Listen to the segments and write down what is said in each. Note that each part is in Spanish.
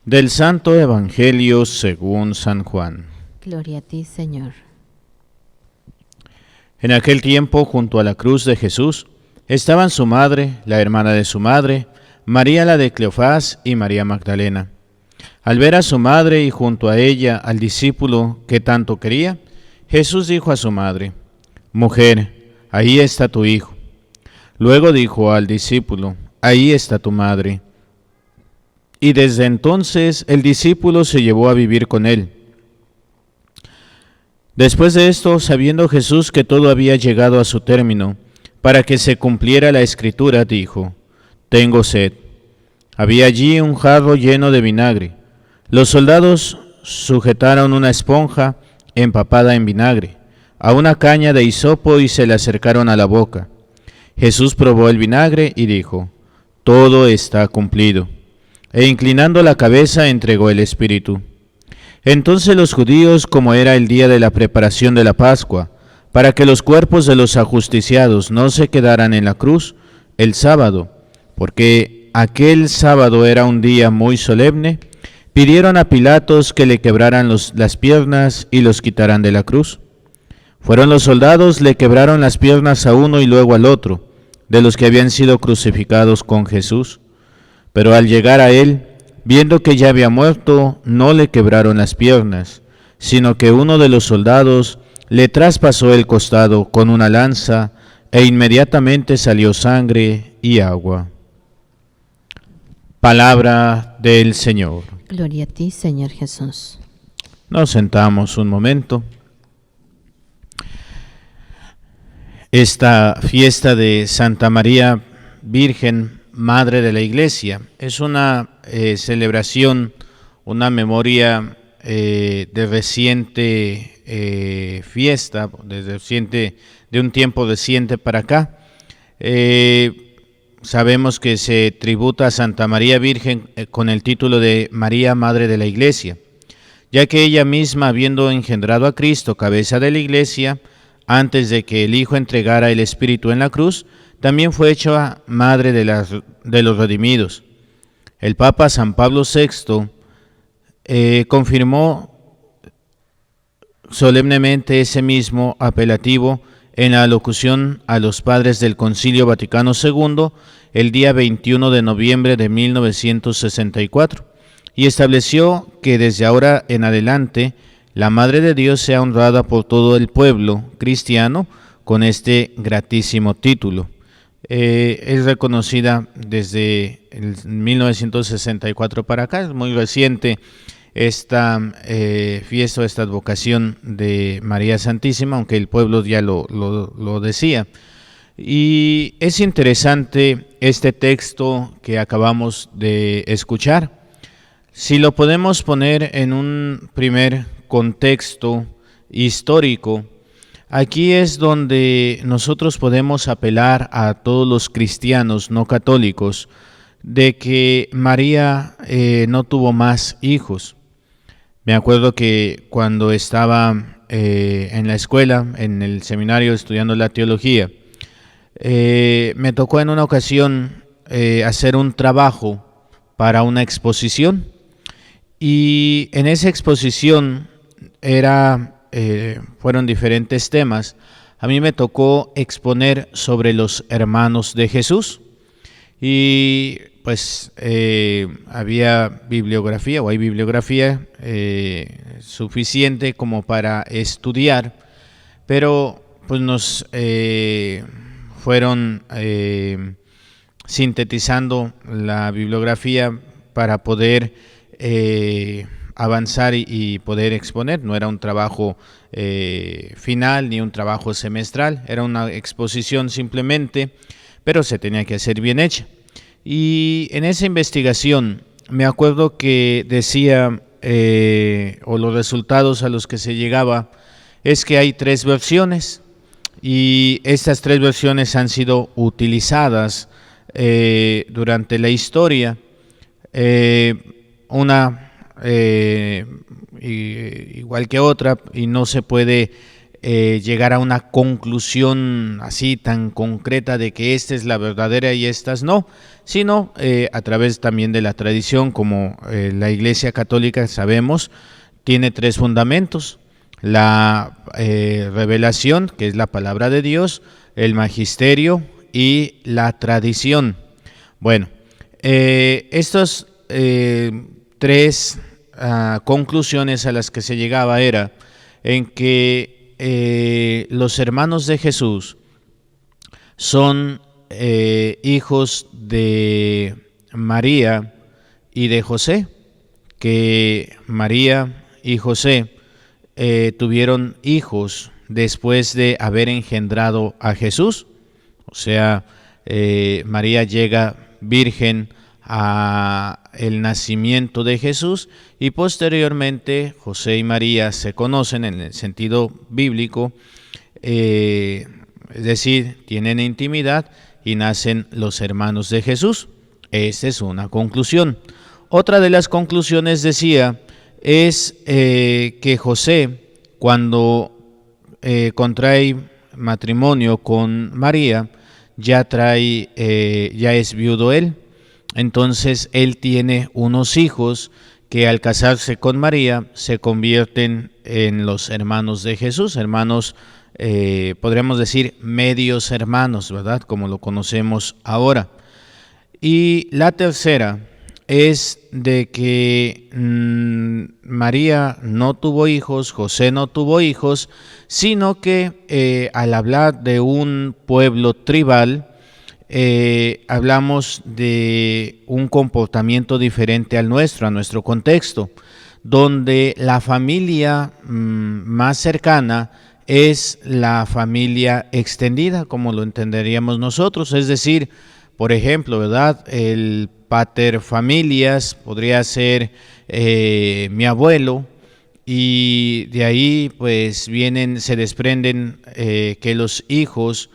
Del Santo Evangelio según San Juan. Gloria a ti, Señor. En aquel tiempo, junto a la cruz de Jesús, estaban su madre, la hermana de su madre, María la de Cleofás y María Magdalena. Al ver a su madre y junto a ella al discípulo que tanto quería, Jesús dijo a su madre: «Mujer, ahí está tu hijo». Luego dijo al discípulo: «Ahí está tu madre». Y desde entonces el discípulo se llevó a vivir con él. Después de esto, sabiendo Jesús que todo había llegado a su término, para que se cumpliera la escritura, dijo: «Tengo sed». Había allí un jarro lleno de vinagre. Los soldados sujetaron una esponja empapada en vinagre a una caña de hisopo y se la acercaron a la boca. Jesús probó el vinagre y dijo: «Todo está cumplido». E inclinando la cabeza entregó el Espíritu. Entonces los judíos, como era el día de la preparación de la Pascua, para que los cuerpos de los ajusticiados no se quedaran en la cruz el sábado, porque aquel sábado era un día muy solemne, pidieron a Pilatos que le quebraran las piernas y los quitaran de la cruz. Fueron los soldados, le quebraron las piernas a uno y luego al otro, de los que habían sido crucificados con Jesús. Pero al llegar a él, viendo que ya había muerto, no le quebraron las piernas, sino que uno de los soldados le traspasó el costado con una lanza, e inmediatamente salió sangre y agua. Palabra del Señor. Gloria a ti, Señor Jesús. Nos sentamos un momento. Esta fiesta de Santa María Virgen, Madre de la Iglesia, es una celebración, una memoria de reciente fiesta, de un tiempo reciente para acá. Sabemos que se tributa a Santa María Virgen con el título de María, Madre de la Iglesia, ya que ella misma, habiendo engendrado a Cristo, cabeza de la Iglesia, antes de que el Hijo entregara el Espíritu en la cruz, también fue hecha madre de los redimidos. El Papa San Pablo VI confirmó solemnemente ese mismo apelativo en la alocución a los padres del Concilio Vaticano II el día 21 de noviembre de 1964 y estableció que desde ahora en adelante la Madre de Dios sea honrada por todo el pueblo cristiano con este gratísimo título. Es reconocida desde el 1964 para acá, es muy reciente esta fiesta, esta advocación de María Santísima, aunque el pueblo ya lo decía. Y es interesante este texto que acabamos de escuchar. Si lo podemos poner en un primer contexto histórico, aquí es donde nosotros podemos apelar a todos los cristianos no católicos de que María no tuvo más hijos. Me acuerdo que cuando estaba en la escuela, en el seminario estudiando la teología, me tocó en una ocasión hacer un trabajo para una exposición y en esa exposición fueron diferentes temas. A mí me tocó exponer sobre los hermanos de Jesús y pues había bibliografía o hay bibliografía suficiente como para estudiar, pero pues nos fueron sintetizando la bibliografía para poder avanzar y poder exponer. No era un trabajo final ni un trabajo semestral, era una exposición simplemente, pero se tenía que hacer bien hecha. Y en esa investigación me acuerdo que decía, o los resultados a los que se llegaba, es que hay 3 versiones y estas 3 versiones han sido utilizadas durante la historia. Una igual que otra, y no se puede llegar a una conclusión así tan concreta de que esta es la verdadera y estas no, sino a través también de la tradición, como la Iglesia Católica sabemos, tiene tres fundamentos: la revelación, que es la palabra de Dios, el magisterio y la tradición. Bueno, estos tres conclusiones a las que se llegaba era en que los hermanos de Jesús son hijos de María y de José, que María y José tuvieron hijos después de haber engendrado a Jesús. O sea, María llega virgen a el nacimiento de Jesús y posteriormente José y María se conocen en el sentido bíblico, es decir, tienen intimidad y nacen los hermanos de Jesús. Esta es una conclusión. Otra de las conclusiones decía es que José, cuando contrae matrimonio con María, ya es viudo él. Entonces él tiene unos hijos que al casarse con María se convierten en los hermanos de Jesús, hermanos, podríamos decir medios hermanos, ¿verdad? Como lo conocemos ahora. Y la tercera es de que María no tuvo hijos, José no tuvo hijos, sino que al hablar de un pueblo tribal, hablamos de un comportamiento diferente al nuestro, a nuestro contexto, donde la familia más cercana es la familia extendida, como lo entenderíamos nosotros, es decir, por ejemplo, ¿verdad? El pater familias podría ser mi abuelo, y de ahí pues se desprenden que los hijos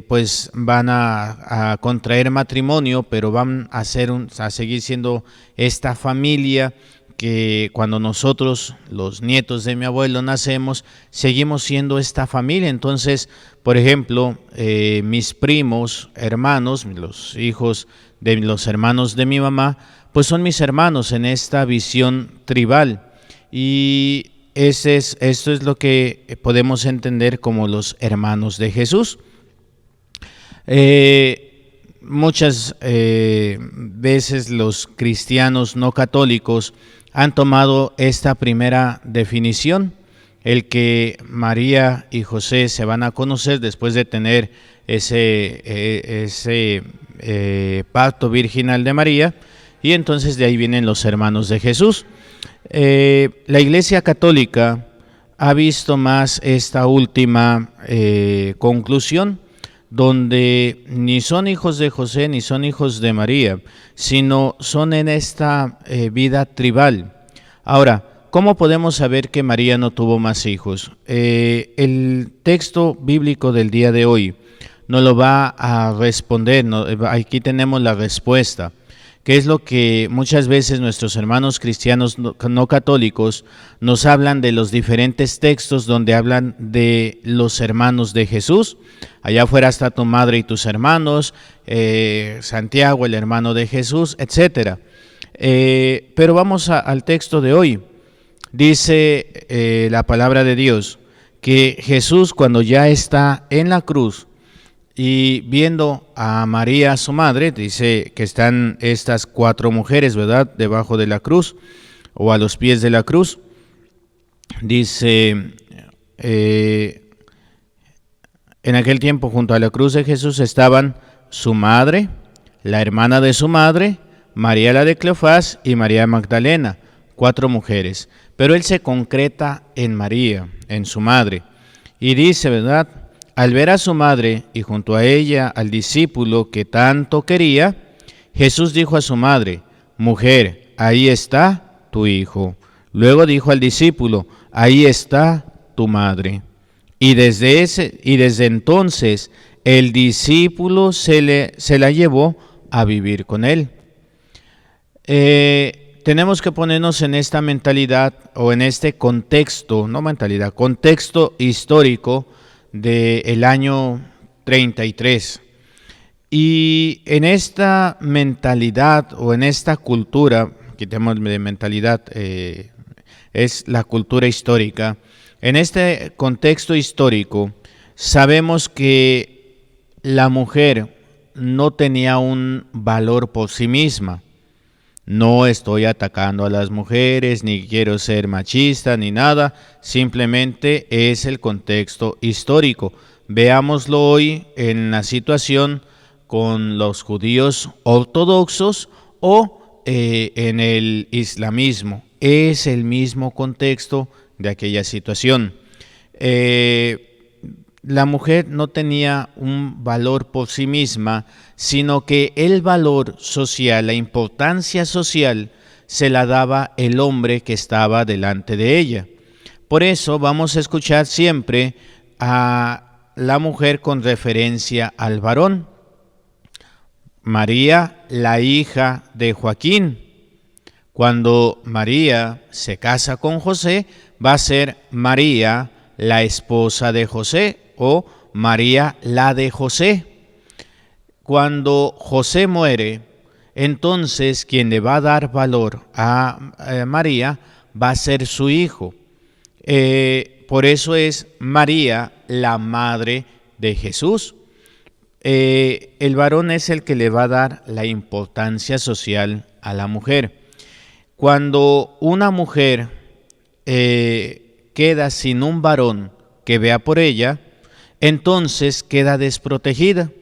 pues van a contraer matrimonio, pero van a seguir siendo esta familia que cuando nosotros, los nietos de mi abuelo, nacemos, seguimos siendo esta familia. Entonces, por ejemplo, mis primos, hermanos, los hijos de los hermanos de mi mamá, pues son mis hermanos en esta visión tribal. Y esto es lo que podemos entender como los hermanos de Jesús. Muchas veces los cristianos no católicos han tomado esta primera definición, el que María y José se van a conocer después de tener ese pacto virginal de María, y entonces de ahí vienen los hermanos de Jesús. La Iglesia Católica ha visto más esta última conclusión, donde ni son hijos de José ni son hijos de María, sino son en esta vida tribal. Ahora, ¿cómo podemos saber que María no tuvo más hijos? El texto bíblico del día de hoy nos lo va a responder, aquí tenemos la respuesta, que es lo que muchas veces nuestros hermanos cristianos no católicos nos hablan de los diferentes textos donde hablan de los hermanos de Jesús. Allá afuera está tu madre y tus hermanos, Santiago, el hermano de Jesús, etc. Pero vamos al texto de hoy. Dice la palabra de Dios que Jesús, cuando ya está en la cruz y viendo a María, su madre, dice que están estas 4 mujeres, ¿verdad?, debajo de la cruz o a los pies de la cruz. Dice, en aquel tiempo junto a la cruz de Jesús estaban su madre, la hermana de su madre, María la de Cleofás y María Magdalena, 4 mujeres. Pero él se concreta en María, en su madre, y dice, ¿verdad?, al ver a su madre y junto a ella al discípulo que tanto quería, Jesús dijo a su madre, mujer, ahí está tu hijo. Luego dijo al discípulo, ahí está tu madre. Y desde entonces el discípulo se la llevó a vivir con él. tenemos que ponernos en esta mentalidad o en este contexto, no mentalidad, contexto histórico del año 33. Y en esta mentalidad o en esta cultura, quitemos de mentalidad, es la cultura histórica. En este contexto histórico, sabemos que la mujer no tenía un valor por sí misma. No estoy atacando a las mujeres, ni quiero ser machista, ni nada. Simplemente es el contexto histórico. Veámoslo hoy en la situación con los judíos ortodoxos o en el islamismo. Es el mismo contexto de aquella situación. La mujer no tenía un valor por sí misma, sino que el valor social, la importancia social, se la daba el hombre que estaba delante de ella. Por eso vamos a escuchar siempre a la mujer con referencia al varón. María, la hija de Joaquín. Cuando María se casa con José, va a ser María, la esposa de José, o María, la de José. Cuando José muere, entonces quien le va a dar valor a María va a ser su hijo. Por eso es María, la madre de Jesús. El varón es el que le va a dar la importancia social a la mujer. Cuando una mujer queda sin un varón que vea por ella, entonces queda desprotegida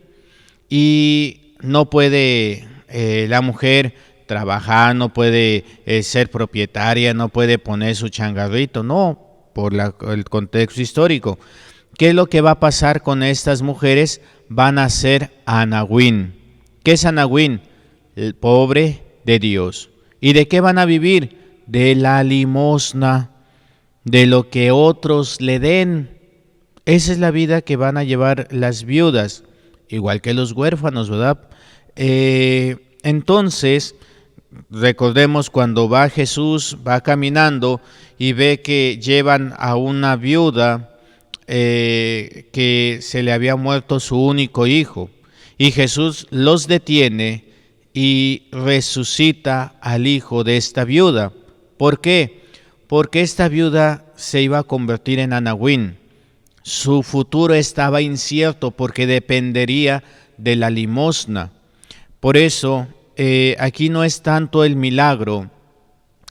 y no puede la mujer trabajar, no puede ser propietaria, no puede poner su changarrito, no, por el contexto histórico. ¿Qué es lo que va a pasar con estas mujeres? Van a ser anahuín. ¿Qué es anahuín? El pobre de Dios. ¿Y de qué van a vivir? De la limosna, de lo que otros le den. Esa es la vida que van a llevar las viudas, igual que los huérfanos, ¿verdad? Entonces, recordemos cuando va Jesús, va caminando y ve que llevan a una viuda que se le había muerto su único hijo, y Jesús los detiene y resucita al hijo de esta viuda. ¿Por qué? Porque esta viuda se iba a convertir en anahuín. Su futuro estaba incierto porque dependería de la limosna. Por eso, aquí no es tanto el milagro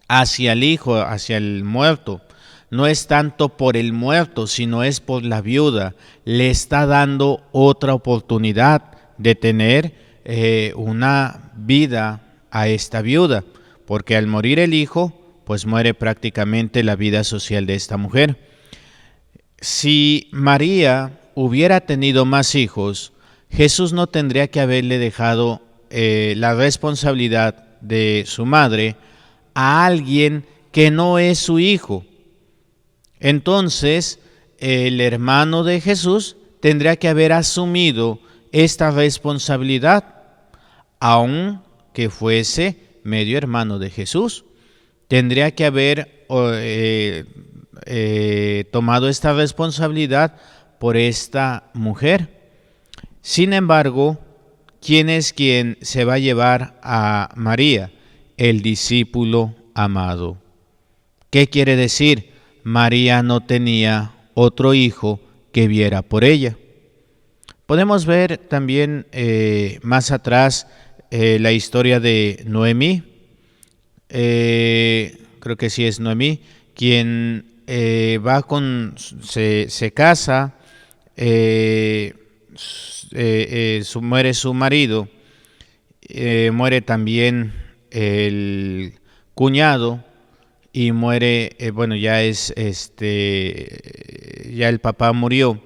hacia el hijo, hacia el muerto. No es tanto por el muerto, sino es por la viuda. Le está dando otra oportunidad de tener una vida a esta viuda, porque al morir el hijo, pues muere prácticamente la vida social de esta mujer. Si María hubiera tenido más hijos, Jesús no tendría que haberle dejado la responsabilidad de su madre a alguien que no es su hijo. Entonces, el hermano de Jesús tendría que haber asumido esta responsabilidad, aunque fuese medio hermano de Jesús. Tendría que haber tomado esta responsabilidad por esta mujer. Sin embargo, ¿quién es quien se va a llevar a María? El discípulo amado. ¿Qué quiere decir? María no tenía otro hijo que viera por ella. Podemos ver también más atrás la historia de Noemí. Creo que sí es Noemí, quien se casa, muere su marido, muere también el cuñado y muere, ya el papá murió.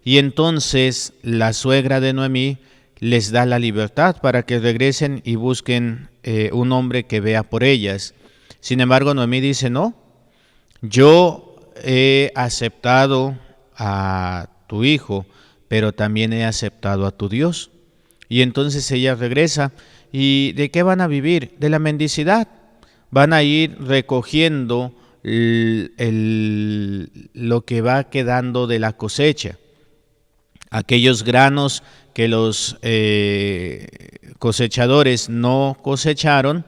Y entonces la suegra de Noemí les da la libertad para que regresen y busquen un hombre que vea por ellas. Sin embargo, Noemí dice, no, yo he aceptado a tu hijo, pero también he aceptado a tu Dios. Y entonces ella regresa. ¿Y de qué van a vivir? De la mendicidad. van a ir recogiendo lo que va quedando de la cosecha. Aquellos granos que los cosechadores no cosecharon,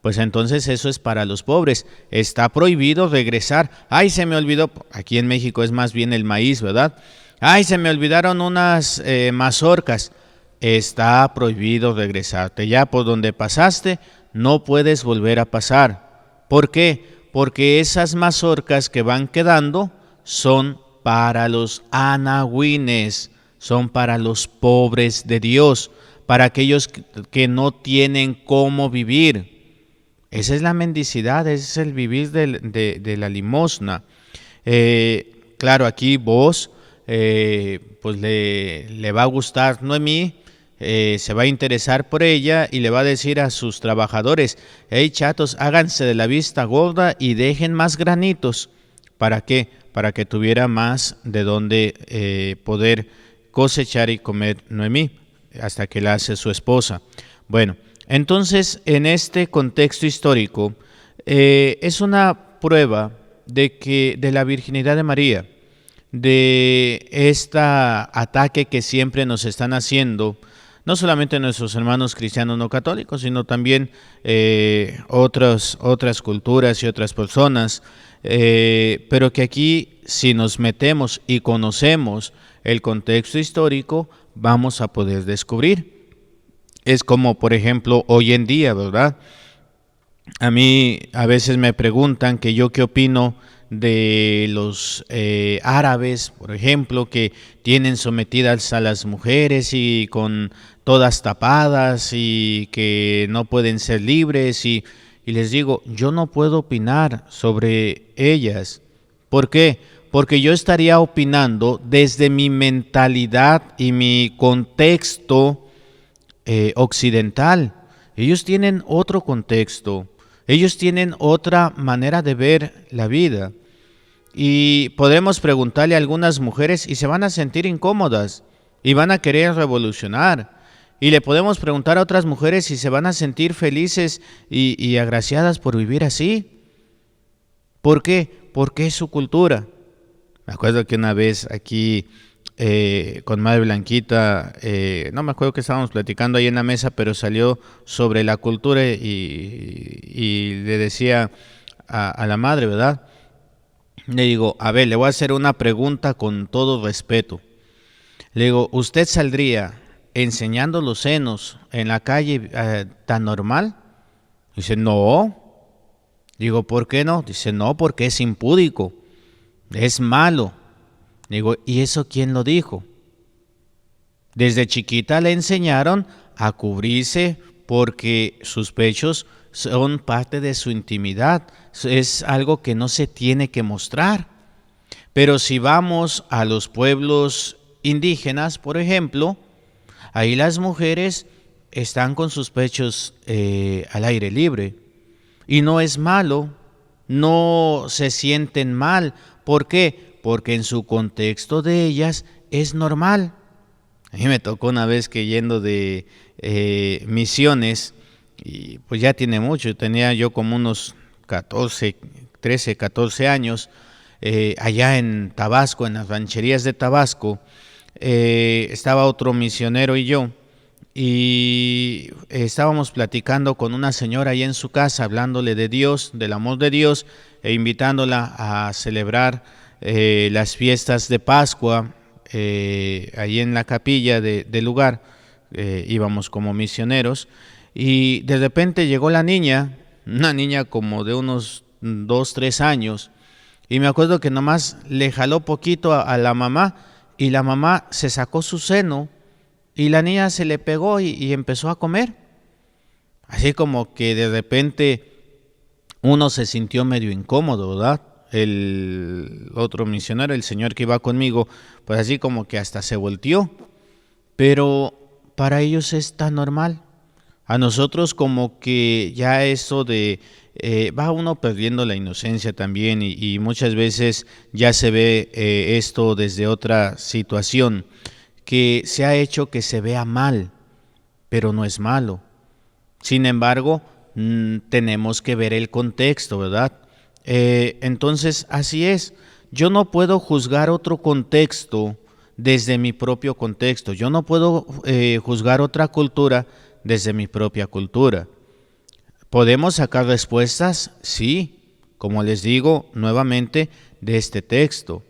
pues entonces eso es para los pobres. Está prohibido regresar. Ay, se me olvidó. Aquí en México es más bien el maíz, ¿verdad? Ay, se me olvidaron unas mazorcas. Está prohibido regresarte. Ya por donde pasaste, no puedes volver a pasar. ¿Por qué? Porque esas mazorcas que van quedando son para los anahuines, son para los pobres de Dios, para aquellos que no tienen cómo vivir. Esa es la mendicidad, ese es el vivir de la limosna. Claro, aquí vos, pues le va a gustar Noemí, se va a interesar por ella y le va a decir a sus trabajadores: hey chatos, háganse de la vista gorda y dejen más granitos. ¿Para qué? Para que tuviera más de dónde poder cosechar y comer Noemí, hasta que la hace su esposa. Bueno, entonces en este contexto histórico es una prueba de la virginidad de María, de este ataque que siempre nos están haciendo, no solamente nuestros hermanos cristianos no católicos, sino también otras culturas y otras personas, pero que aquí, si nos metemos y conocemos el contexto histórico, vamos a poder descubrir. Es como, por ejemplo, hoy en día, ¿verdad? A mí a veces me preguntan que yo qué opino de los árabes, por ejemplo, que tienen sometidas a las mujeres y con todas tapadas y que no pueden ser libres, y les digo, yo no puedo opinar sobre ellas. ¿Por qué? Porque yo estaría opinando desde mi mentalidad y mi contexto occidental. Ellos tienen otro contexto, ellos tienen otra manera de ver la vida. Y podemos preguntarle a algunas mujeres y se van a sentir incómodas y van a querer revolucionar. Y le podemos preguntar a otras mujeres y se van a sentir felices y agraciadas por vivir así. ¿Por qué? Porque es su cultura. Me acuerdo que una vez aquí con Madre Blanquita, no me acuerdo que estábamos platicando ahí en la mesa, pero salió sobre la cultura y le decía a la madre, ¿verdad? Le digo, a ver, le voy a hacer una pregunta con todo respeto. Le digo, ¿usted saldría enseñando los senos en la calle tan normal? Dice, no. Digo, ¿por qué no? Dice, no, porque es impúdico, es malo. Digo, ¿y eso quién lo dijo? Desde chiquita le enseñaron a cubrirse porque sus pechos son parte de su intimidad, es algo que no se tiene que mostrar. Pero si vamos a los pueblos indígenas, por ejemplo, ahí las mujeres están con sus pechos al aire libre y no es malo, no se sienten mal. ¿Por qué? Porque en su contexto de ellas es normal. A mí me tocó una vez que yendo de misiones, y pues ya tiene mucho, tenía yo como unos 13, 14 años, allá en Tabasco, en las rancherías de Tabasco, estaba otro misionero y yo, y estábamos platicando con una señora ahí en su casa, hablándole de Dios, del amor de Dios, e invitándola a celebrar las fiestas de Pascua, allí en la capilla del lugar. Íbamos como misioneros, y de repente llegó la niña, una niña como de unos 2, 3 años, y me acuerdo que nomás le jaló poquito a la mamá, y la mamá se sacó su seno, y la niña se le pegó y empezó a comer. Así como que de repente uno se sintió medio incómodo, ¿verdad? El otro misionero, el señor que iba conmigo, pues así como que hasta se volteó. Pero para ellos es tan normal. A nosotros como que ya eso de va uno perdiendo la inocencia también, y muchas veces ya se ve esto desde otra situación, que se ha hecho que se vea mal, pero no es malo. Sin embargo, tenemos que ver el contexto, ¿verdad? Entonces, así es. Yo no puedo juzgar otro contexto desde mi propio contexto. Yo no puedo juzgar otra cultura desde mi propia cultura. ¿Podemos sacar respuestas? Sí, como les digo nuevamente de este texto.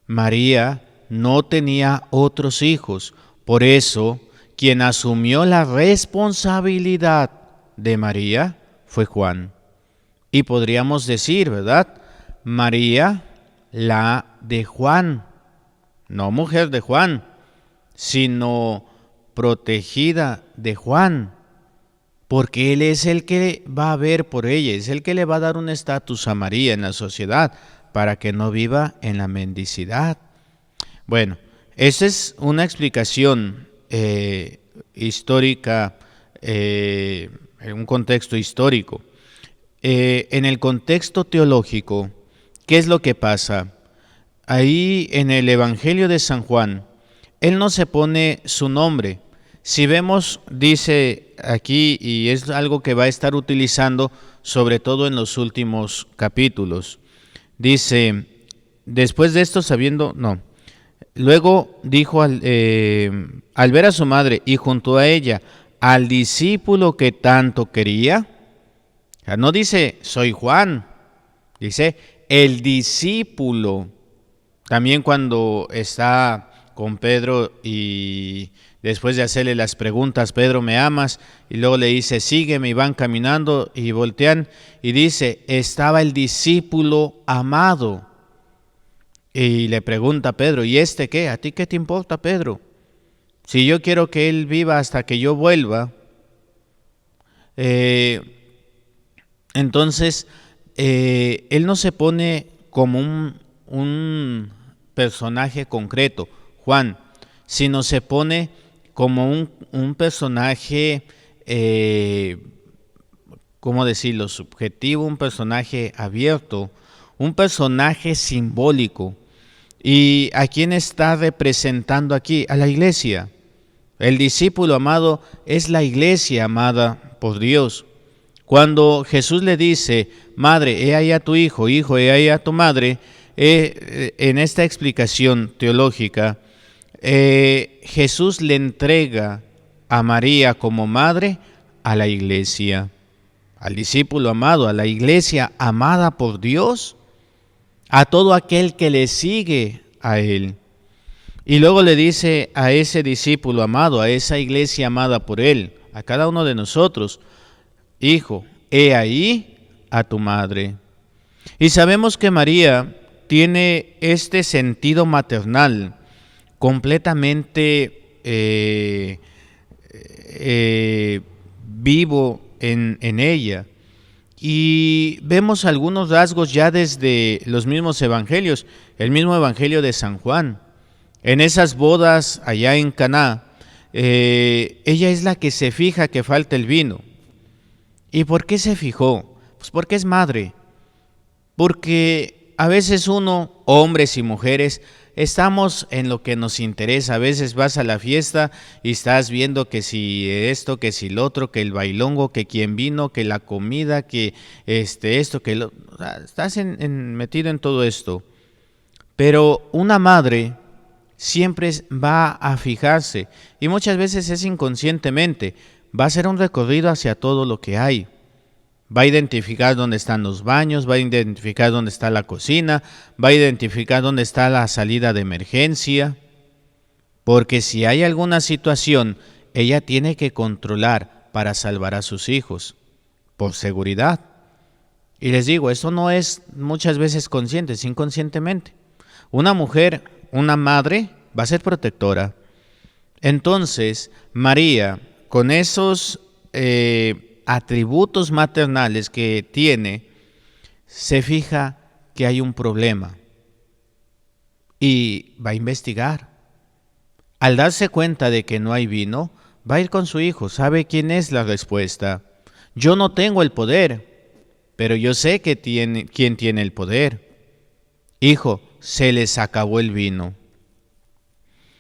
María no tenía otros hijos, por eso quien asumió la responsabilidad de María fue Juan. Y podríamos decir, ¿verdad? María, la de Juan, no mujer de Juan, sino protegida de Juan, porque él es el que va a ver por ella, es el que le va a dar un estatus a María en la sociedad para que no viva en la mendicidad. Bueno, esa es una explicación histórica, en un contexto histórico. En el contexto teológico, ¿qué es lo que pasa? Ahí en el Evangelio de San Juan, él no se pone su nombre. Si vemos, dice aquí, y es algo que va a estar utilizando sobre todo en los últimos capítulos, dice, después de esto luego dijo al ver a su madre y junto a ella al discípulo que tanto quería, o sea, no dice soy Juan, dice el discípulo. También cuando está con Pedro y después de hacerle las preguntas, Pedro, ¿me amas? Y luego le dice, sígueme, y van caminando y voltean y dice, estaba el discípulo amado. Y le pregunta a Pedro, ¿y este qué? ¿A ti qué te importa, Pedro? Si yo quiero que él viva hasta que yo vuelva. Entonces, él no se pone como un personaje concreto, Juan, sino se pone como un personaje, ¿cómo decirlo?, subjetivo, un personaje abierto, un personaje simbólico. ¿Y a quién está representando aquí? A la iglesia. El discípulo amado es la iglesia amada por Dios. Cuando Jesús le dice, madre, he ahí a tu hijo, hijo, he ahí a tu madre, en esta explicación teológica, Jesús le entrega a María como madre a la iglesia, al discípulo amado, a la iglesia amada por Dios, a todo aquel que le sigue a él. Y luego le dice a ese discípulo amado, a esa iglesia amada por él, a cada uno de nosotros, hijo, he ahí a tu madre. Y sabemos que María tiene este sentido maternal completamente vivo en ella. Y vemos algunos rasgos ya desde los mismos evangelios, el mismo evangelio de San Juan. En esas bodas allá en Caná, ella es la que se fija que falta el vino. ¿Y por qué se fijó? Pues porque es madre. Porque a veces uno, hombres y mujeres, estamos en lo que nos interesa. A veces vas a la fiesta y estás viendo que si esto, que si lo otro, que el bailongo, que quién vino, que la comida, que esto, que lo... O sea, estás metido en todo esto. Pero una madre siempre va a fijarse, y muchas veces es inconscientemente, va a hacer un recorrido hacia todo lo que hay. Va a identificar dónde están los baños, va a identificar dónde está la cocina, va a identificar dónde está la salida de emergencia, porque si hay alguna situación, ella tiene que controlar para salvar a sus hijos, por seguridad. Y les digo, esto no es muchas veces consciente, es inconscientemente. Una mujer, una madre, va a ser protectora. Entonces, María, con esos atributos maternales que tiene, se fija que hay un problema y va a investigar. Al darse cuenta de que no hay vino, va a ir con su hijo, sabe quién es la respuesta. Yo no tengo el poder, pero yo sé que quién tiene el poder. Hijo, se les acabó el vino.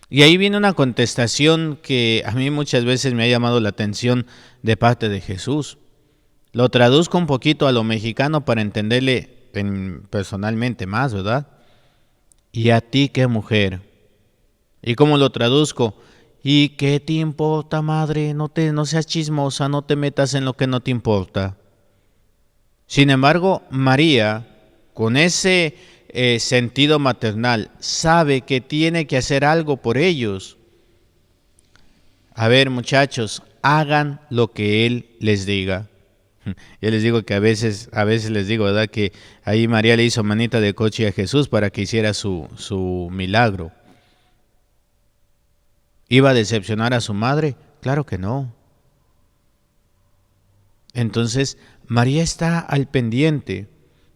Y ahí viene una contestación que a mí muchas veces me ha llamado la atención de parte de Jesús. Lo traduzco un poquito a lo mexicano para entenderle personalmente más, ¿verdad? ¿Y a ti qué, mujer? ¿Y cómo lo traduzco? ¿Y qué te importa, madre? No seas chismosa, no te metas en lo que no te importa. Sin embargo, María, con ese sentido maternal, sabe que tiene que hacer algo por ellos. A ver, muchachos, hagan lo que Él les diga. Yo les digo que a veces les digo, ¿verdad? Que ahí María le hizo manita de coche a Jesús para que hiciera su milagro. ¿Iba a decepcionar a su madre? Claro que no. Entonces, María está al pendiente.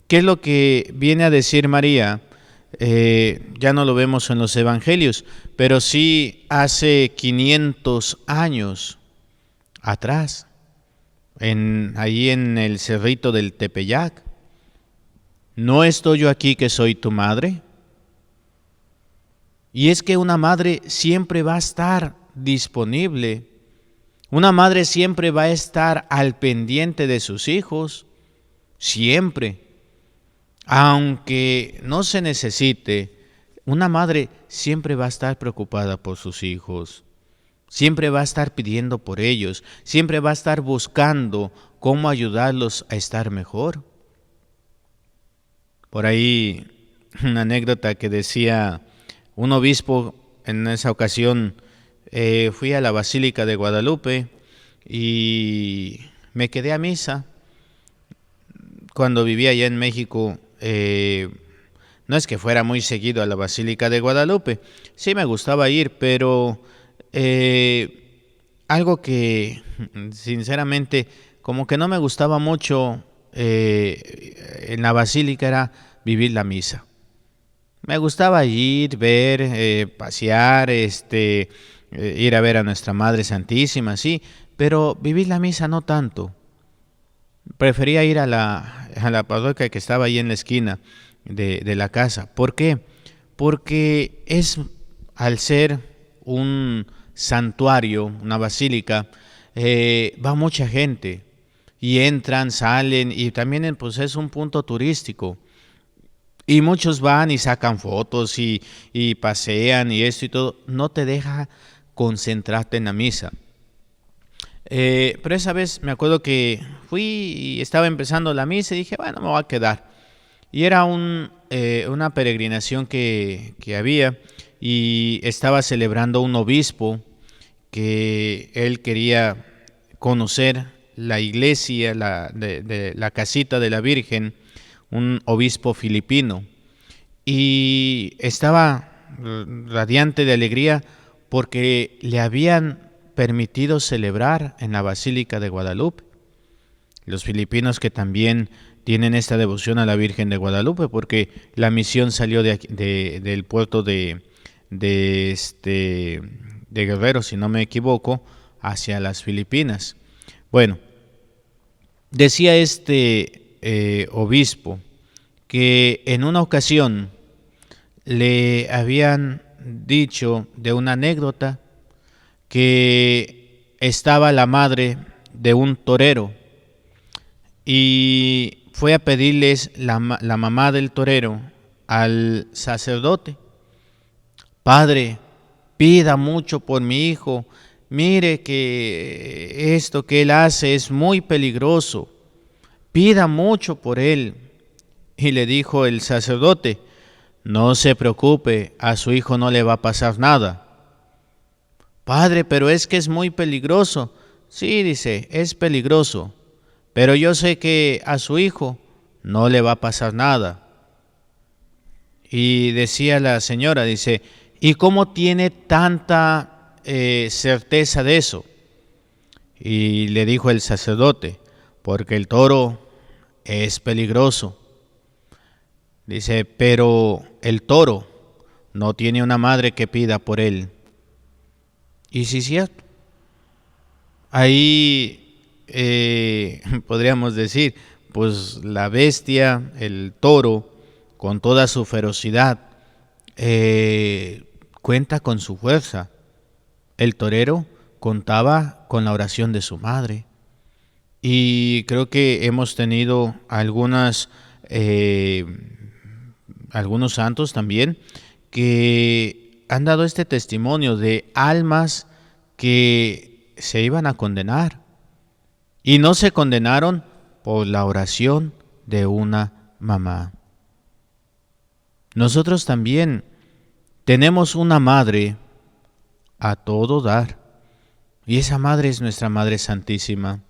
¿Qué es lo que viene a decir María? Ya no lo vemos en los evangelios, pero sí hace 500 años atrás, ahí en el cerrito del Tepeyac. ¿No estoy yo aquí que soy tu madre? Y es que una madre siempre va a estar disponible. Una madre siempre va a estar al pendiente de sus hijos, siempre. Aunque no se necesite, una madre siempre va a estar preocupada por sus hijos. Siempre va a estar pidiendo por ellos. Siempre va a estar buscando cómo ayudarlos a estar mejor. Por ahí una anécdota que decía un obispo en esa ocasión. Fui a la Basílica de Guadalupe y me quedé a misa. Cuando vivía allá en México, no es que fuera muy seguido a la Basílica de Guadalupe. Sí me gustaba ir, pero algo que sinceramente como que no me gustaba mucho en la Basílica era vivir la misa. Me gustaba ir, ver, pasear, ir a ver a nuestra Madre Santísima, sí, pero vivir la misa no tanto. Prefería ir a la parroquia que estaba ahí en la esquina de la casa. ¿Por qué? Porque al ser un santuario, una basílica, va mucha gente y entran, salen y también pues es un punto turístico. Y muchos van y sacan fotos y pasean y esto y todo. No te deja concentrarte en la misa. Pero esa vez me acuerdo que fui y estaba empezando la misa y dije, bueno, me voy a quedar. Y era una peregrinación que había y estaba celebrando un obispo que él quería conocer la iglesia, de la casita de la Virgen, un obispo filipino. Y estaba radiante de alegría porque le habían permitido celebrar en la Basílica de Guadalupe. Los filipinos que también tienen esta devoción a la Virgen de Guadalupe, porque la misión salió del puerto de Guerrero, si no me equivoco, hacia las Filipinas. Bueno, decía este obispo que en una ocasión le habían dicho de una anécdota que estaba la madre de un torero y fue a pedirles la mamá del torero al sacerdote: Padre, pida mucho por mi hijo, mire que esto que él hace es muy peligroso, pida mucho por él. Y le dijo el sacerdote: no se preocupe, a su hijo no le va a pasar nada. Padre, pero es que es muy peligroso. Sí, dice, es peligroso, pero yo sé que a su hijo no le va a pasar nada. Y decía la señora, dice, ¿y cómo tiene tanta certeza de eso? Y le dijo el sacerdote: porque el toro es peligroso. Dice, pero el toro no tiene una madre que pida por él. Y sí, cierto. Ahí podríamos decir, pues la bestia, el toro, con toda su ferocidad, cuenta con su fuerza. El torero contaba con la oración de su madre. y creo que hemos tenido algunos santos también que han dado este testimonio de almas que se iban a condenar y no se condenaron por la oración de una mamá. Nosotros también tenemos una madre a todo dar, y esa madre es nuestra Madre Santísima.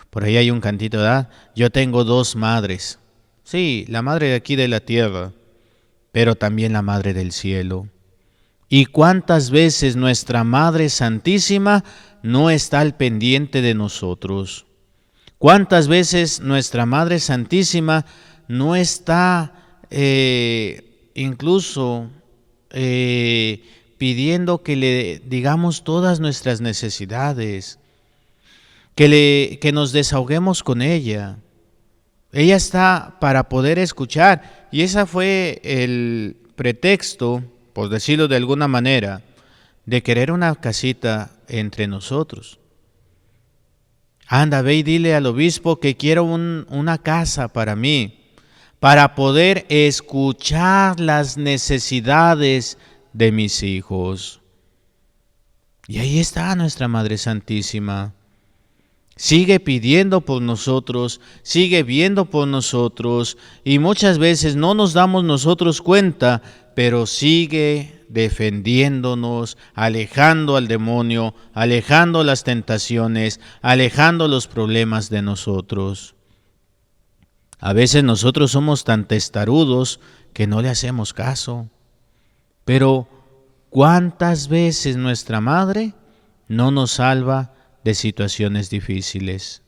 Por ahí hay un cantito, ¿verdad? Yo tengo dos madres. Sí, la madre de aquí de la tierra, pero también la madre del cielo. ¿Y cuántas veces nuestra Madre Santísima no está al pendiente de nosotros? ¿Cuántas veces nuestra Madre Santísima no está incluso pidiendo que le digamos todas nuestras necesidades, que nos desahoguemos con ella? Ella está para poder escuchar, y ese fue el pretexto, por decirlo de alguna manera, de querer una casita entre nosotros. Anda, ve y dile al obispo que quiero una casa para mí, para poder escuchar las necesidades de mis hijos. Y ahí está nuestra Madre Santísima. Sigue pidiendo por nosotros, sigue viendo por nosotros, y muchas veces no nos damos nosotros cuenta, pero sigue defendiéndonos, alejando al demonio, alejando las tentaciones, alejando los problemas de nosotros. A veces nosotros somos tan testarudos que no le hacemos caso, pero ¿cuántas veces nuestra Madre no nos salva de situaciones difíciles?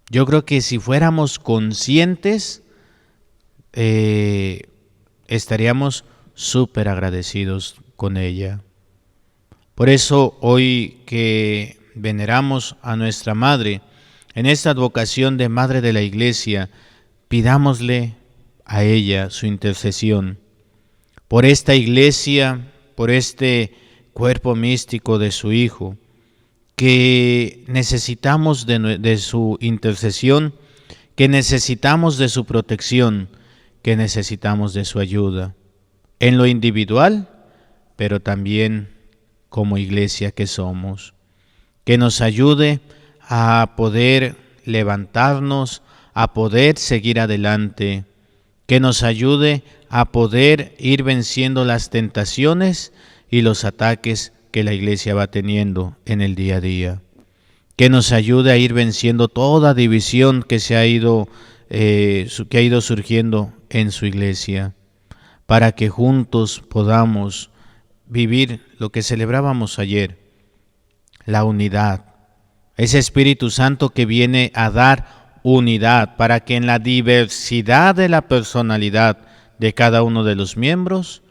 Yo creo que si fuéramos conscientes, estaríamos súper agradecidos con ella. Por eso hoy que veneramos a nuestra Madre, en esta advocación de Madre de la Iglesia, pidámosle a ella su intercesión por esta Iglesia, por este cuerpo místico de su Hijo, que necesitamos de su intercesión, que necesitamos de su protección, que necesitamos de su ayuda, en lo individual, pero también como iglesia que somos. Que nos ayude a poder levantarnos, a poder seguir adelante, que nos ayude a poder ir venciendo las tentaciones y los ataques que la iglesia va teniendo en el día a día. Que nos ayude a ir venciendo toda división que ha ido surgiendo en su iglesia, para que juntos podamos vivir lo que celebrábamos ayer, la unidad. Ese Espíritu Santo que viene a dar unidad, para que en la diversidad de la personalidad de cada uno de los miembros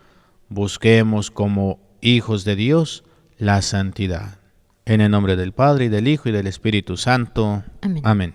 busquemos como hijos de Dios la santidad. En el nombre del Padre, y del Hijo, y del Espíritu Santo. Amén. Amén.